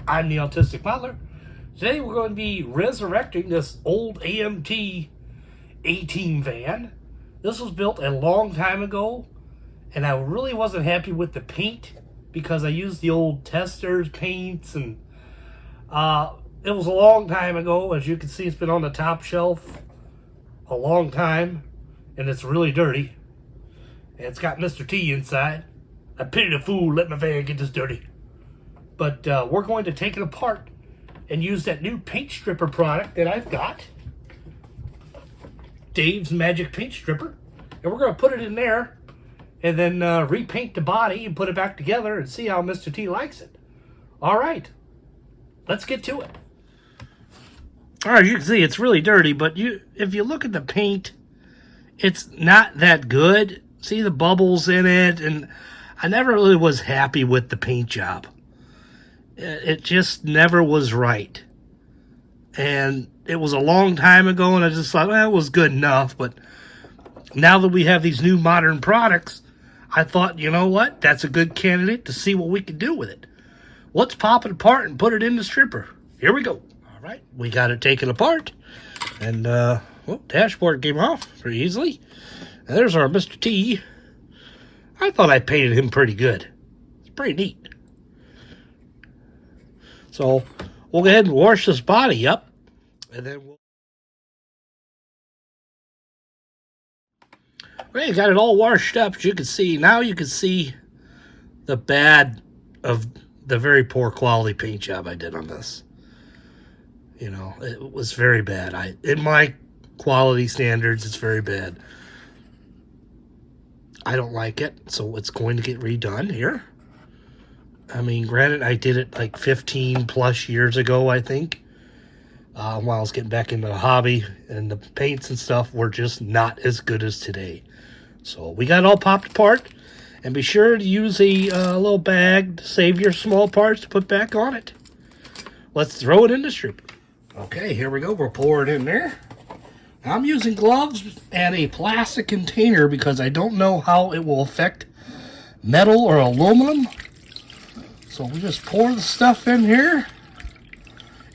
I'm the Autistic Modeler. Today we're going to be resurrecting this old AMT A-Team van. This was built a long time ago, and I really wasn't happy with the paint because I used the old testers paints, and it was a long time ago. As you can see, it's been on the top shelf a long time, and it's really dirty. And it's got Mr. T inside. I pity the fool let my van get this dirty. But we're going to take it apart and use that new paint stripper product that I've got. Dave's Magic Paint Stripper. And we're going to put it in there and then repaint the body and put it back together and see how Mr. T likes it. All right. Let's get to it. All right, you can see it's really dirty, but if you look at the paint, it's not that good. See the bubbles in it, and I never really was happy with the paint job. It just never was right. And it was a long time ago, and I just thought, well, it was good enough. But now that we have these new modern products, I thought, you know what? That's a good candidate to see what we can do with it. Let's pop it apart and put it in the stripper. Here we go. All right, we got it taken apart. And, dashboard came off pretty easily. And there's our Mr. T. I thought I painted him pretty good. It's pretty neat. So we'll go ahead and wash this body up, and then okay, got it all washed up. As you can see, now you can see the bad of the very poor quality paint job I did on this. You know, it was very bad. In my quality standards, it's very bad. I don't like it, so it's going to get redone here. I mean, granted, I did it like 15 plus years ago, I think, while I was getting back into the hobby, and the paints and stuff were just not as good as today. So we got it all popped apart, and be sure to use a little bag to save your small parts to put back on it. Let's throw it in the stripper. Okay, here we go. We'll pour it in there. I'm using gloves and a plastic container because I don't know how it will affect metal or aluminum. So we just pour the stuff in here.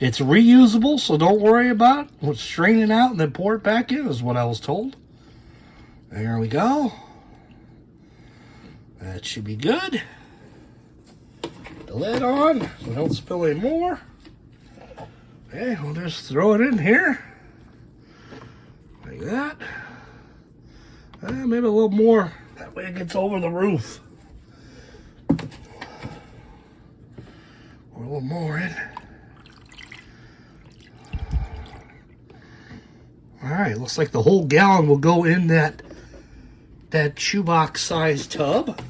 It's reusable, so don't worry about it. We'll strain it out and then pour it back in is what I was told. There we go. That should be good. The lid on so we don't spill any more. Okay, we'll just throw it in here. Like that. Maybe a little more. That way it gets over the roof. Or a little more in. Alright, looks like the whole gallon will go in that shoebox sized tub.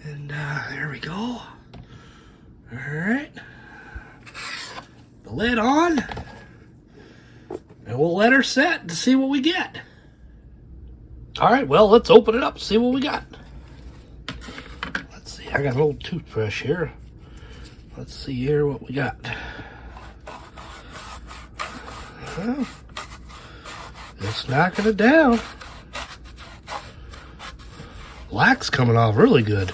And there we go. Alright. The lid on. And we'll let her set to see what we get. Alright, well, let's open it up, see what we got. Let's see, I got an old toothbrush here. Let's see here what we got. Well, just knocking it down. Black's coming off really good.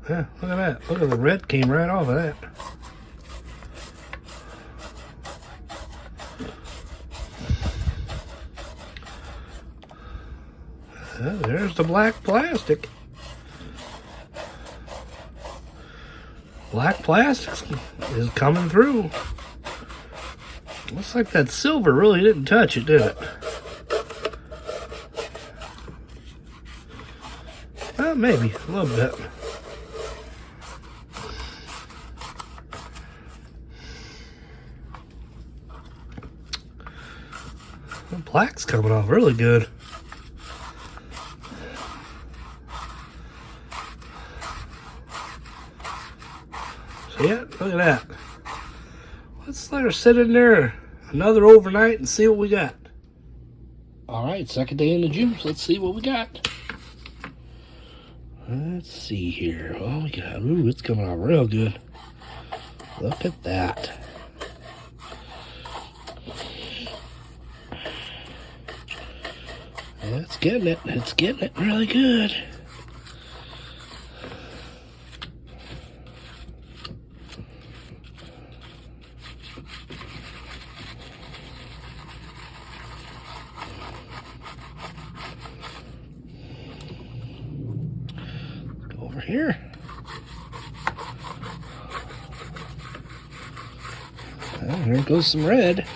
Yeah, look at that. Look at the red came right off of that. There's the black plastic. Black plastic is coming through. Looks like that silver really didn't touch it, did it? Well, maybe a little bit. The black's coming off really good. See it? Look at that. Let's let her sit in there another overnight and see what we got. All right, second day in the gym. Let's see what we got. Let's see here. Oh, we got, ooh, it's coming out real good. Look at that. Yeah, it's getting it. It's getting it really good. Go over here. Well, here goes some red.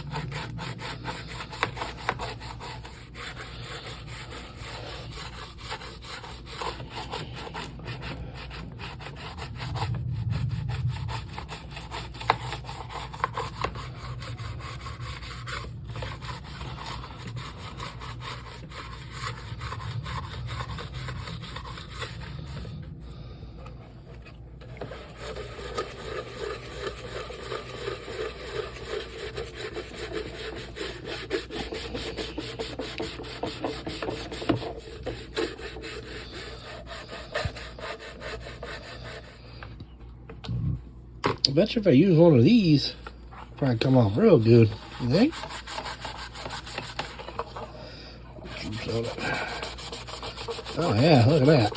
I bet you if I use one of these, it'll probably come off real good. You think? Oh yeah, look at that.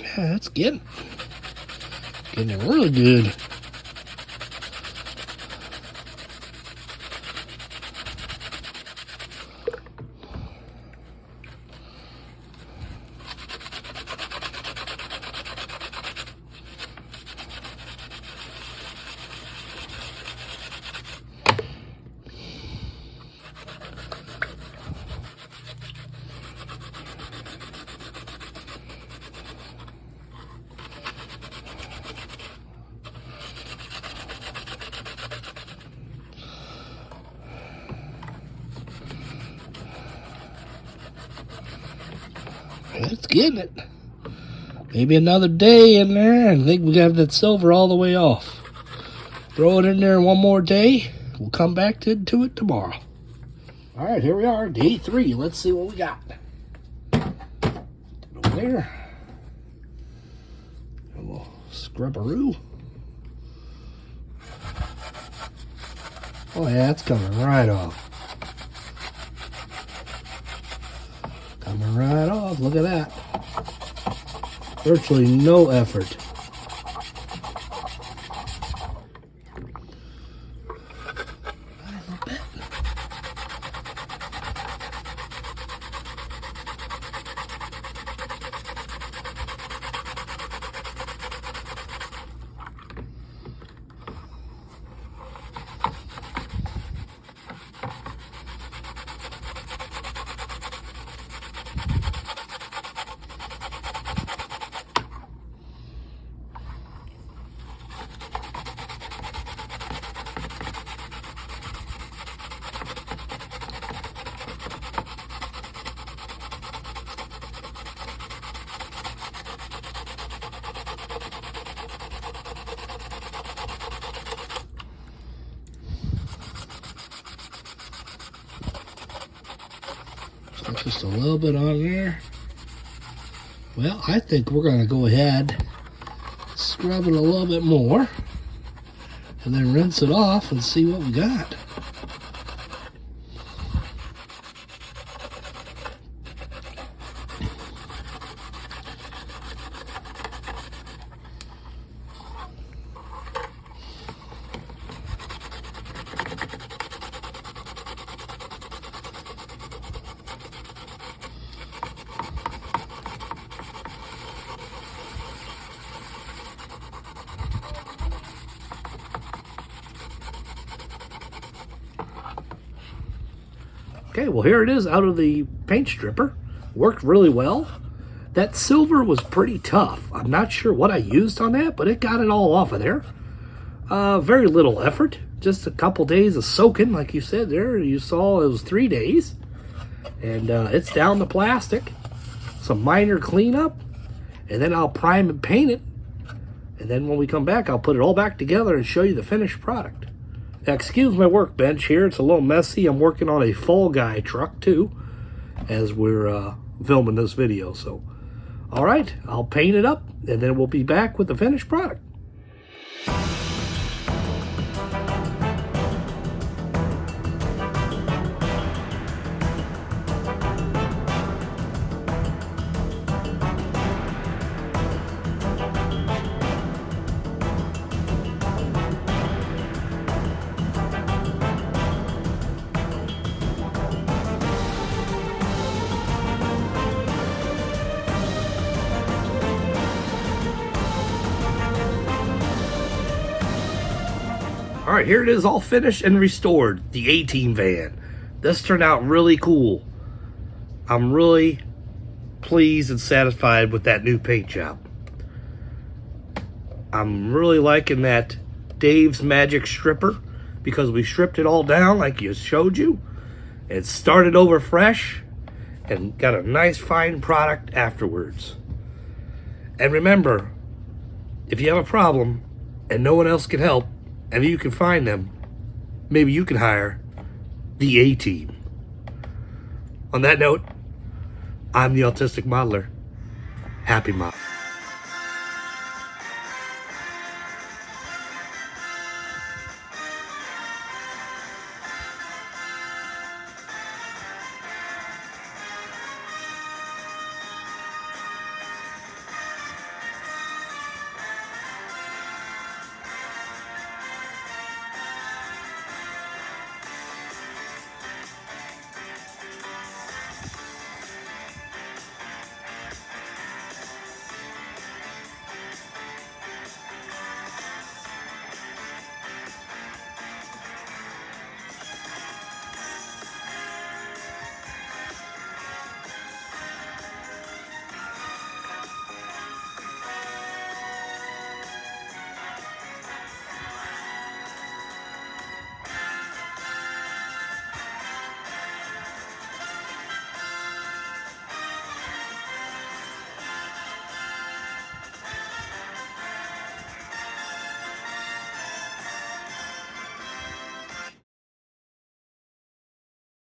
Yeah, that's getting it really good. It's getting it. Maybe another day in there, and I think we got that silver all the way off. Throw it in there one more day. We'll come back to it tomorrow. All right, here we are, day 3. Let's see what we got. Over there. A little scrubberoo. Oh yeah, it's coming right off. Coming right off, look at that. Virtually no effort. Just a little bit on there. Well, I think we're going to go ahead, scrub it a little bit more, and then rinse it off and see what we got. Okay, well here it is out of the paint stripper. Worked really well. That silver was pretty tough. I'm not sure what I used on that, but it got it all off of there. Very little effort. Just a couple days of soaking, like you said there. You saw it was 3 days. And it's down the plastic. Some minor cleanup. And then I'll prime and paint it. And then when we come back, I'll put it all back together and show you the finished product. Excuse my workbench here, it's a little messy. I'm working on a Fall Guy truck too, as we're filming this video. So All right, I'll paint it up, and then we'll be back with the finished product. All right, here it is, all finished and restored, the A-Team van. This turned out really cool. I'm really pleased and satisfied with that new paint job. I'm really liking that Dave's Magic stripper because we stripped it all down like you showed you and started over fresh and got a nice fine product afterwards. And remember, if you have a problem and no one else can help, and you can find them, maybe you can hire the A-Team. On that note, I'm the Autistic Modeler. Happy Mod.